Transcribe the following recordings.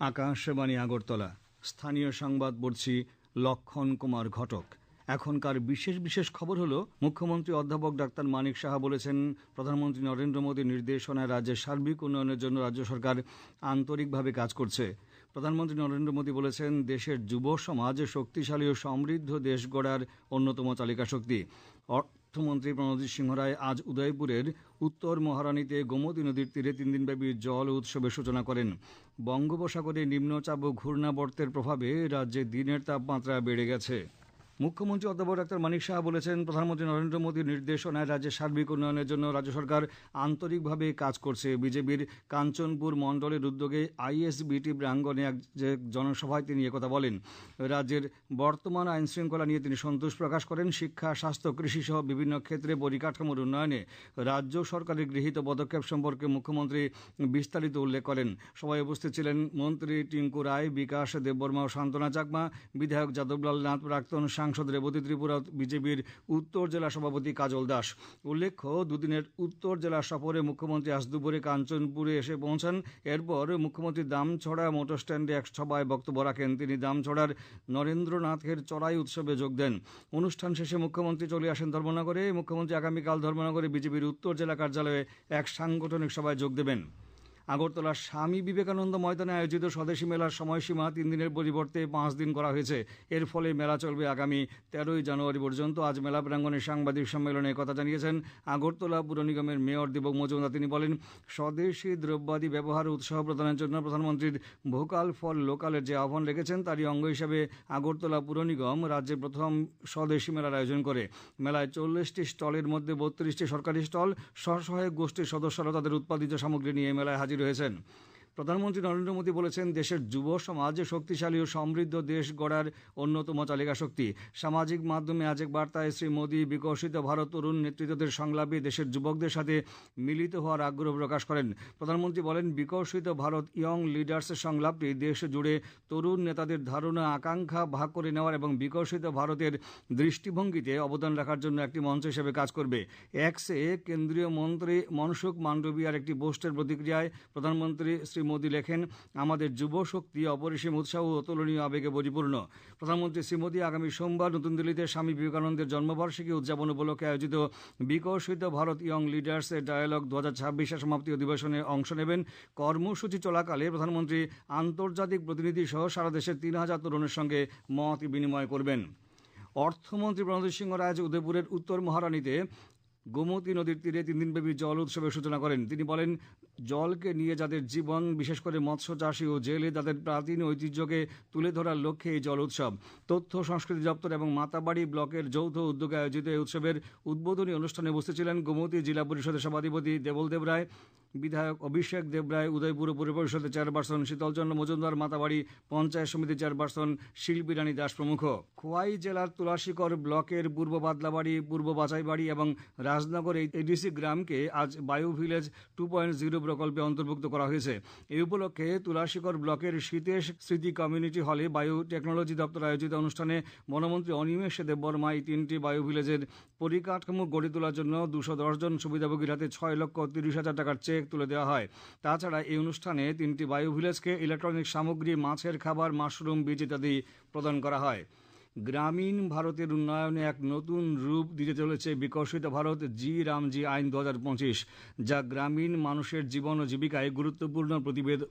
আকাশবাণী আগরতলা। স্থানীয় সংবাদ পড়ছি লক্ষণ কুমার ঘটক। এখনকার বিশেষ বিশেষ খবর হলো, মুখ্যমন্ত্রী অধ্যাপক ডাক্তার মানিক সাহা বলেছেন, প্রধানমন্ত্রী নরেন্দ্র মোদীর নির্দেশনায় রাজ্যের সার্বিক উন্নয়নের জন্য রাজ্য সরকার আন্তরিকভাবে কাজ করছে। প্রধানমন্ত্রী নরেন্দ্র মোদী বলেছেন, দেশের যুব সমাজ শক্তিশালী ও সমৃদ্ধ দেশ গড়ার অন্যতম চালিকা শক্তি। অর্থমন্ত্রী প্রণজিৎ সিংহ রায় আজ উদয়পুরের উত্তর মহারানীতে গোমতী নদীর তীরে 3 দিনব্যাপী জল উৎসবের সূচনা করেন। বঙ্গোপসাগরে নিম্নচাপ ও ঘূর্ণাবর্তের প্রভাবে রাজ্যে দিনের তাপমাত্রা বেড়ে গেছে। মুখ্যমন্ত্রী অধ্যাপক ডাক্তার মানিক সাহা বলেছেন, প্রধানমন্ত্রী নরেন্দ্র মোদীর নির্দেশনায় রাজ্যের সার্বিক উন্নয়নের জন্য রাজ্য সরকার আন্তরিকভাবে কাজ করছে। বিজেপির কাঞ্চনপুর মণ্ডলের উদ্যোগে আইএসবিটি প্রাঙ্গণে এক জনসভায় তিনি একথা বলেন। রাজ্যের বর্তমান আইন শৃঙ্খলা নিয়ে তিনি সন্তোষ প্রকাশ করেন। শিক্ষা, স্বাস্থ্য, কৃষি সহ বিভিন্ন ক্ষেত্রে পরিকাঠামোর উন্নয়নে রাজ্য সরকারের গৃহীত পদক্ষেপ সম্পর্কে মুখ্যমন্ত্রী বিস্তারিত উল্লেখ করেন। সভায় উপস্থিত ছিলেন মন্ত্রী টিঙ্কু রায়, বিকাশ দেববর্মা ও সান্ত্বনা চাকমা, বিধায়ক যাদবলাল নাথ, প্রাক্তন সাংসদ রেবতী ত্রিপুরা, বিজেপির উত্তর জেলা সভাপতি কাজল দাস। উল্লেখ্য, দুদিনের উত্তর জেলা সফরে মুখ্যমন্ত্রী আজ দুপুরে কাঞ্চনপুরে এসে পৌঁছান। এরপর মুখ্যমন্ত্রী দামছড়া মোটর স্ট্যান্ডে এক সভায় বক্তব্য রাখেন। তিনি দামছড়ার নরেন্দ্রনাথের চড়াই উৎসবে যোগ দেন। অনুষ্ঠান শেষে মুখ্যমন্ত্রী চলে আসেন ধর্মনগরে। মুখ্যমন্ত্রী আগামীকাল ধর্মনগরে বিজেপির উত্তর জেলা কার্যালয়ে এক সাংগঠনিক সভায় যোগ দেবেন। আগরতলার স্বামী বিবেকানন্দ ময়দানে আয়োজিত স্বদেশী মেলার সময়সীমা 3 দিনের পরিবর্তে 5 দিন করা হয়েছে। এর ফলে মেলা চলবে আগামী 13 জানুয়ারি পর্যন্ত। আজ মেলা প্রাঙ্গণে সাংবাদিক সম্মেলনে কথা জানিয়েছেন আগরতলা পুর নিগমের মেয়র দীপক মজুমদার। তিনি বলেন, স্বদেশী দ্রব্যাদি ব্যবহার উৎসাহ প্রদানের জন্য প্রধানমন্ত্রীর ভোকাল ফর লোকালের যে আহ্বান রেখেছেন, তারই অঙ্গ হিসাবে আগরতলা পুর নিগম রাজ্যে প্রথম স্বদেশী মেলার আয়োজন করে। মেলায় 40টি স্টলের মধ্যে 32টি সরকারি স্টল। স্বসহায়ক গোষ্ঠীর সদস্যরা তাদের উৎপাদিত সামগ্রী নিয়ে মেলায় হাজির হয়েছেন। প্রধানমন্ত্রী নরেন্দ্র মোদী বলেছেন, দেশের যুব সমাজ শক্তিশালী ও সমৃদ্ধ দেশ গড়ার অন্যতম চালিকা শক্তি। সামাজিক মাধ্যমে আজ এক বার্তায় শ্রী মোদী বিকশিত ভারত তরুণ নেতৃত্বদের সংলাপে দেশের যুবকদের সাথে মিলিত হওয়ার আগ্রহ প্রকাশ করেন। প্রধানমন্ত্রী বলেন, বিকশিত ভারত ইয়ং লিডার্স সংলাপটি দেশ জুড়ে তরুণ নেতাদের ধারণা, আকাঙ্ক্ষা ভাগ করে নেওয়ার এবং বিকশিত ভারতের দৃষ্টিভঙ্গিতে অবদান রাখার জন্য একটি মঞ্চ হিসেবে কাজ করবে। এক্সে কেন্দ্রীয় মন্ত্রী মনসুখ মান্ডভিয়ার একটি পোস্টের প্রতিক্রিয়ায় প্রধানমন্ত্রী শ্রী মোদী লেখেন, আমাদের যুব শক্তি অপরিসীম উৎসাহ ও অতুলনীয় আবেগে পরিপূর্ণ। প্রধানমন্ত্রী শ্রী মোদী আগামী সোমবার নতুন দিল্লিতে স্বামী বিবেকানন্দের জন্মবার্ষিকী উদযাপন উপলক্ষে আয়োজিত বিকশিত ভারত ইয়ং লিডার্স ডায়ালগ 2026 সমাপ্তি অধিবেশনে অংশ নেবেন। কর্মসূচি চলাকালে প্রধানমন্ত্রী আন্তর্জাতিক প্রতিনিধি সহ সারা দেশের 3000 তরুণের সঙ্গে মত বিনিময় করবেন। অর্থমন্ত্রী প্রণজিৎ সিংহ রায় আজ উদয়পুরের উত্তর মহারানীতে গোমতী নদীর তীরে 3 দিনব্যাপী জল উৎসবের সূচনা করেন। তিনি বলেন, জলকে নিয়ে যাদের জীবন, বিশেষ করে মৎস্য চাষী ও জেলে, তাদের প্রাচীন ঐতিহ্যকে তুলে ধরার লক্ষ্যে এই জল উৎসব। তথ্য সংস্কৃতি দপ্তর এবং মাতাবাড়ি ব্লকের যৌথ উদ্যোগে আয়োজিত এই উৎসবের উদ্বোধনী অনুষ্ঠানে উপস্থিত ছিলেন গোমতী জেলা পরিষদের সভাধিপতি দেবল দেব রায়, বিধায়ক অভিষেক দেব রায়, উদয়পুর পৌর পরিষদের চেয়ারপারসন শীতলচন্দ্র মজুমদার, মাতাবাড়ি পঞ্চায়েত সমিতির চেয়ারপারসন শিল্পী রানী দাস প্রমুখ। খোয়াই জেলার তুলাসীকর ব্লকের পূর্ব বাদলাবাড়ি, পূর্ব বাচাইবাড়ি এবং রাজনগর এডিসি গ্রামকে আজ বায়ু ভিলেজ 2.0 প্রকল্পে অন্তর্ভুক্ত করা হয়েছে। এই উপলক্ষে তুলাসীকর ব্লকের শীতেশ স্মৃতি কমিউনিটি হলে বায়ু টেকনোলজি দপ্তর আয়োজিত অনুষ্ঠানে বনমন্ত্রী অনিমেষ দেববর্মা এই 3টি বায়ু ভিলেজের পরিকাঠামো গড়ে তোলার জন্য 210 জন সুবিধাভোগীর হাতে 6,30,000 টাকার চেক তুলে দেওয়া হয়। তাছাড়া এই অনুষ্ঠানে 3টি বায়ু ভিলেজকে ইলেকট্রনিক সামগ্রী, মাছের খাবার, মাশরুম, বীজ ইত্যাদি প্রদান করা হয়। গ্রামীণ ভারতের উন্নয়নে এক নতুন রূপ দিতে চলেছে বিকশিত ভারত জি রামজি আইন 2025, যা গ্রামীণ মানুষের জীবন ও জীবিকায় গুরুত্বপূর্ণ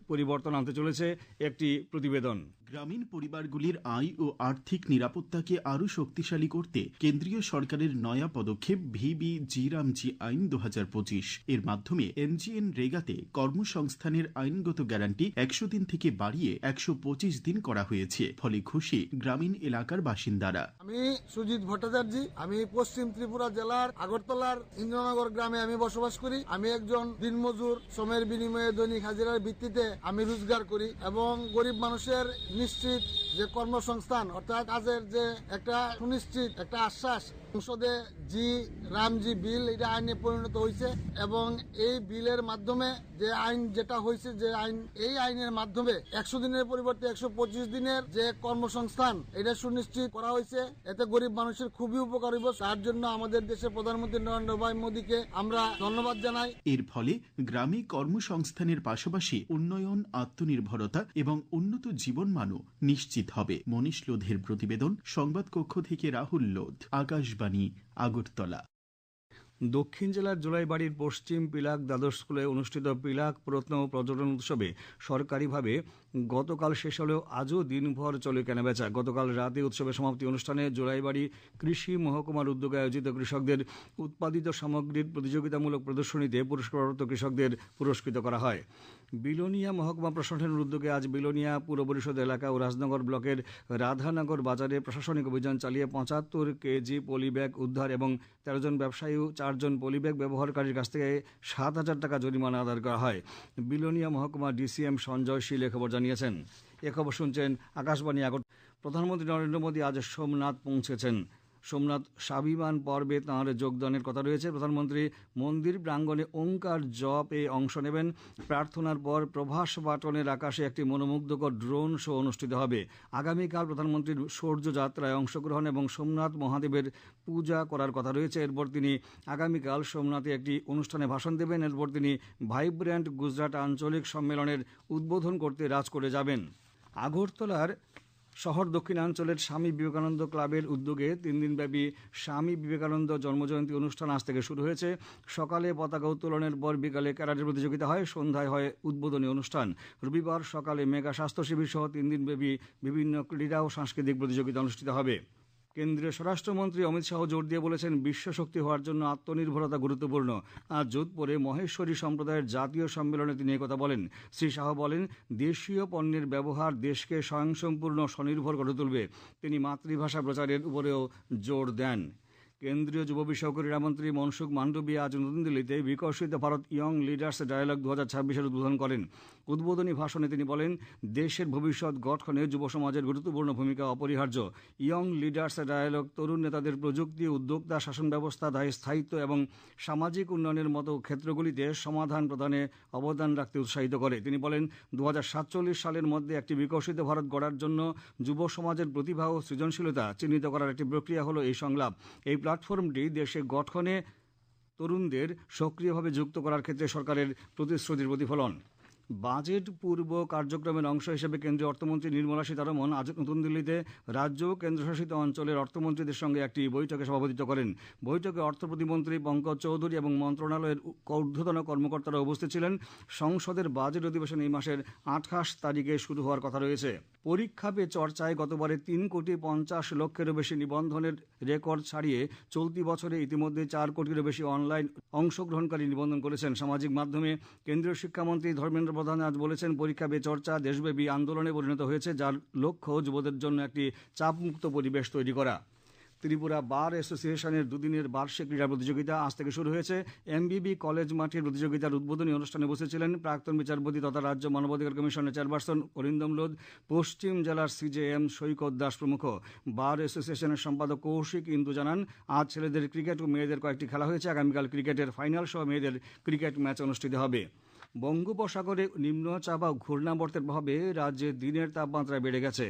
পরিবর্তন আনতে চলেছে। একটি প্রতিবেদন। গ্রামীণ পরিবারগুলির আয় ও আর্থিক নিরাপত্তাকে আরও শক্তিশালী করতে কেন্দ্রীয় সরকারের নয়া পদক্ষেপ ভিবি জি রামজি আইন 2025 এর মাধ্যমে এমজিএন রেগাতে কর্মসংস্থানের আইনগত গ্যারান্টি 100 দিন থেকে বাড়িয়ে 125 দিন করা হয়েছে। ফলে খুশি গ্রামীণ এলাকার বাসিন্দারা। আমি সুজিত ভট্টাচার্য, আমি পশ্চিম ত্রিপুরা জেলার আগরতলার ইন্দ্রনগর গ্রামে আমি বসবাস করি। আমি একজন দিনমজুর, শ্রমের বিনিময়ে দৈনিক হাজিরার ভিত্তিতে আমি রোজগার করি এবং গরিব মানুষের নিশ্চিত যে কর্মসংস্থান অর্থাৎ কাজের যে একটা সুনিশ্চিত একটা আশ্বাস সংসদে রামজি বিল এটা আইনে পরিণত হয়েছে এবং এই বিলের মাধ্যমে যে আইন যেটা হয়েছে যে আইন এই আইনের মাধ্যমে 100 দিনের পরিবর্তে 125 দিনের যে কর্মসংস্থান এটা সুনিশ্চিত করা হয়েছে। এতে গরিব মানুষের খুবই উপকার হইব। তার জন্য আমাদের দেশের প্রধানমন্ত্রী নরেন্দ্র ভাই মোদীকে আমরা ধন্যবাদ জানাই। এর ফলে গ্রামে কর্মসংস্থানের পাশাপাশি উন্নয়ন, আত্মনির্ভরতা এবং উন্নত জীবনমানও নিশ্চিত হবে। মনীষ লোধের প্রতিবেদন, সংবাদ কক্ষ থেকে রাহুল লোধ, আকাশবাণী, আগরতলা। দক্ষিণ জেলার জোলাইবাড়ির পশ্চিম পিলাক দ্বাদশ স্কুলে অনুষ্ঠিত পিলাক প্রত্ন পর্যটন উৎসবে সরকারিভাবে গতকাল শেষ হলেও আজও দিনভর চলে কেনাবেচা। গতকাল রাতে উৎসবের সমাপ্তি অনুষ্ঠানে জোলাইবাড়ি কৃষি মহকুমার উদ্যোগে আয়োজিত কৃষকদের উৎপাদিত সামগ্রীর প্রতিযোগিতামূলক প্রদর্শনীতে পুরস্কারপ্রাপ্ত কৃষকদের পুরস্কৃত করা হয়। বিলোনিয়া মহকুমা প্রশাসনের উদ্যোগে আজ বিলোনিয়া পুর পরিষদ এলাকা ও রাজনগর ব্লকের রাধানগর বাজারে প্রশাসনিক অভিযান চালিয়ে ৭৫ কেজি পলিব্যাগ উদ্ধার এবং ১৩ জন ব্যবসায়ী ও ৪ জন পলিব্যাগ ব্যবহারকারীর কাছ থেকে ৭,০০০ টাকা জরিমানা আদায় করা হয়। বিলোনিয়া মহকুমা ডিসিএম সঞ্জয় শীল খবর জানিয়েছেন। এ খবর শুনছেন আকাশবাণী আগরতলা। প্রধানমন্ত্রী নরেন্দ্র মোদী আজ সোমনাথ পৌঁছেছেন। সোমনাথ স্বাভিমান পর্বে তাঁর যোগদানের কথা রয়েছে। প্রধানমন্ত্রী মন্দির প্রাঙ্গণে ওঙ্কার জপে অংশ নেবেন। প্রার্থনার পর প্রভাস পাটনের আকাশে একটি মনোমুগ্ধকর ড্রোন শো অনুষ্ঠিত হবে। আগামীকাল প্রধানমন্ত্রীর সূর্য যাত্রায় অংশগ্রহণ এবং সোমনাথ মহাদেবের পূজা করার কথা রয়েছে। এরপর তিনি আগামীকাল সোমনাথে একটি অনুষ্ঠানে ভাষণ দেবেন। এরপর তিনি ভাইব্র্যান্ট গুজরাট আঞ্চলিক সম্মেলনের উদ্বোধন করতে রাজকোটে যাবেন। আগরতলার শহর দক্ষিণাঞ্চলের স্বামী বিবেকানন্দ ক্লাবের উদ্যোগে 3 দিনব্যাপী স্বামী বিবেকানন্দ জন্মজয়ন্তী অনুষ্ঠান আজ থেকে শুরু হয়েছে। সকালে পতাকা উত্তোলনের পর বিকালে ক্যারাটে প্রতিযোগিতা হয়, সন্ধ্যায় হয় উদ্বোধনী অনুষ্ঠান। রবিবার সকালে মেগা স্বাস্থ্য শিবির সহ 3 দিনব্যাপী বিভিন্ন ক্রীড়া ও সাংস্কৃতিক প্রতিযোগিতা অনুষ্ঠিত হবে। কেন্দ্রীয় স্বরাষ্ট্রমন্ত্রী অমিত শাহ জোর দিয়ে বলেছেন, বিশ্বশক্তি হওয়ার জন্য আত্মনির্ভরতা গুরুত্বপূর্ণ। আজ যোধপুরে মহেশ্বরী সম্প্রদায়ের জাতীয় সম্মেলনে তিনি একথা বলেন। শ্রী শাহ বলেন, দেশীয় পণ্যের ব্যবহার দেশকে স্বয়ংসম্পূর্ণ স্বনির্ভর করে তুলবে। তিনি মাতৃভাষা প্রচারের উপরেও জোর দেন। কেন্দ্রীয় যুব বিষয়ক ক্রীড়ামন্ত্রী মনসুখ মান্ডভিয়া আজ নতুন দিল্লিতে বিকশিত ভারত ইয়ং লিডার্স ডায়ালগ 2026-এর উদ্বোধন করেন। উদ্বোধনী ভাষণে তিনি বলেন, দেশের ভবিষ্যৎ গঠনে যুব সমাজের গুরুত্বপূর্ণ ভূমিকা অপরিহার্য। ইয়ং লিডার্স ডায়ালগ তরুণ নেতাদের প্রযুক্তি, উদ্যোক্তা, শাসন ব্যবস্থা, স্থায়িত্ব এবং সামাজিক উন্নয়নের মতো ক্ষেত্রগুলিতে সমাধান প্রদানে অবদান রাখতে উৎসাহিত করে। তিনি বলেন, 2047 সালের মধ্যে একটি বিকশিত ভারত গড়ার জন্য যুব সমাজের প্রতিভা ও সৃজনশীলতা চিহ্নিত করার একটি প্রক্রিয়া হলো এই সংলাপ। এই প্ল্যাটফর্মটি দেশে গঠনে তরুণদের সক্রিয়ভাবে যুক্ত করার ক্ষেত্রে সরকারের প্রতিশ্রুতির প্রতিফলন। বাজেট পূর্ব কার্যক্রমের অংশ হিসেবে কেন্দ্রীয় অর্থমন্ত্রী নির্মলা সীতারমণ আজ নতুন দিল্লিতে রাজ্য ও কেন্দ্রশাসিত অঞ্চলের অর্থমন্ত্রীদের সঙ্গে একটি বৈঠকে সভাপতিত্ব করেন। বৈঠকে অর্থ প্রতিমন্ত্রী পঙ্কজ চৌধুরী এবং মন্ত্রণালয়ের ঊর্ধ্বতন কর্মকর্তারা উপস্থিত ছিলেন। সংসদের বাজেট অধিবেশন এই মাসের 28 তারিখে শুরু হওয়ার কথা রয়েছে। পরীক্ষা পে চর্চায় গতবারে 3,50,00,000-এরও বেশি নিবন্ধনের রেকর্ড ছাড়িয়ে চলতি বছরে ইতিমধ্যে 4 কোটিরও বেশি অনলাইন অংশগ্রহণকারী নিবন্ধন করেছেন। সামাজিক মাধ্যমে কেন্দ্রীয় শিক্ষামন্ত্রী ধর্মেন্দ্র প্রধান আজ বলেছেন, পরীক্ষা পে চর্চা দেশব্যাপী আন্দোলনে পরিণত হয়েছে, যার লক্ষ্য যুবদের জন্য একটি চাপমুক্ত পরিবেশ তৈরি করা। ত্রিপুরা বার অ্যাসোসিয়েশনের দুদিনের বার্ষিক ক্রীড়া প্রতিযোগিতা আজ থেকে শুরু হয়েছে। এমবিবি কলেজ মাঠের প্রতিযোগিতার উদ্বোধনী অনুষ্ঠানে বসেছিলেন প্রাক্তন বিচারপতি তথা রাজ্য মানবাধিকার কমিশনের চেয়ারপারসন অরিন্দম লোধ, পশ্চিম জেলার সিজেএম সৈকত দাস প্রমুখ। বার অ্যাসোসিয়েশনের সম্পাদক কৌশিক ইন্দু জানান, আজ ছেলেদের ক্রিকেট ও মেয়েদের কয়েকটি খেলা হয়েছে। আগামীকাল ক্রিকেটের ফাইনাল সহ মেয়েদের ক্রিকেট ম্যাচ অনুষ্ঠিত হবে। বঙ্গোপসাগরে নিম্নচাপ ও ঘূর্ণাবর্তের প্রভাবে রাজ্যে দিনের তাপমাত্রা বেড়ে গেছে।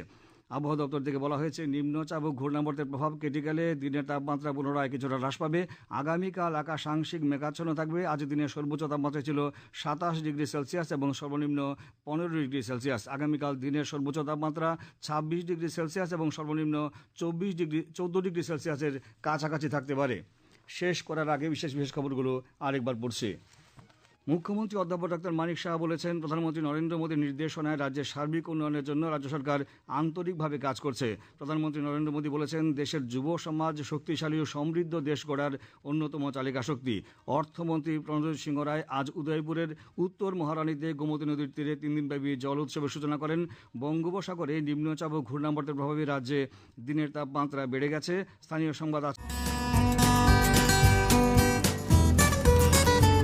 আবহাওয়া দপ্তর থেকে বলা হয়েছে, নিম্নচাপ ও ঘূর্ণাবর্তের প্রভাব কেটে গেলে দিনের তাপমাত্রা পুনরায় কিছুটা হ্রাস পাবে। আগামীকাল আকাশ আংশিক মেঘাচ্ছন্ন থাকবে। আজ দিনের সর্বোচ্চ তাপমাত্রা ছিল 27 ডিগ্রি সেলসিয়াস এবং সর্বনিম্ন 15 ডিগ্রি সেলসিয়াস। আগামীকাল দিনের সর্বোচ্চ তাপমাত্রা 26 ডিগ্রি সেলসিয়াস এবং সর্বনিম্ন 14 ডিগ্রি সেলসিয়াসের কাছাকাছি থাকতে পারে। শেষ করার আগে বিশেষ খবরগুলো আরেকবার পড়ছি। মুখ্যমন্ত্রী অধ্যাপক ডাক্তার মানিক সাহা বলেছেন, প্রধানমন্ত্রী নরেন্দ্র মোদীর নির্দেশনায় রাজ্যের সার্বিক উন্নয়নের জন্য রাজ্য সরকার আন্তরিকভাবে কাজ করছে। প্রধানমন্ত্রী নরেন্দ্র মোদী বলেছেন, দেশের যুব সমাজ শক্তিশালী ও সমৃদ্ধ দেশ গড়ার অন্যতম চালিকা শক্তি। অর্থমন্ত্রী প্রণজিৎ সিংহ রায় আজ উদয়পুরের উত্তর মহারানীতে গোমতী নদীর তীরে 3 দিনব্যাপী জল উৎসবের সূচনা করেন। বঙ্গোপসাগরে নিম্নচাপ ও ঘূর্ণাবর্তের প্রভাবে রাজ্যে দিনের তাপমাত্রা বেড়ে গেছে। স্থানীয় সংবাদ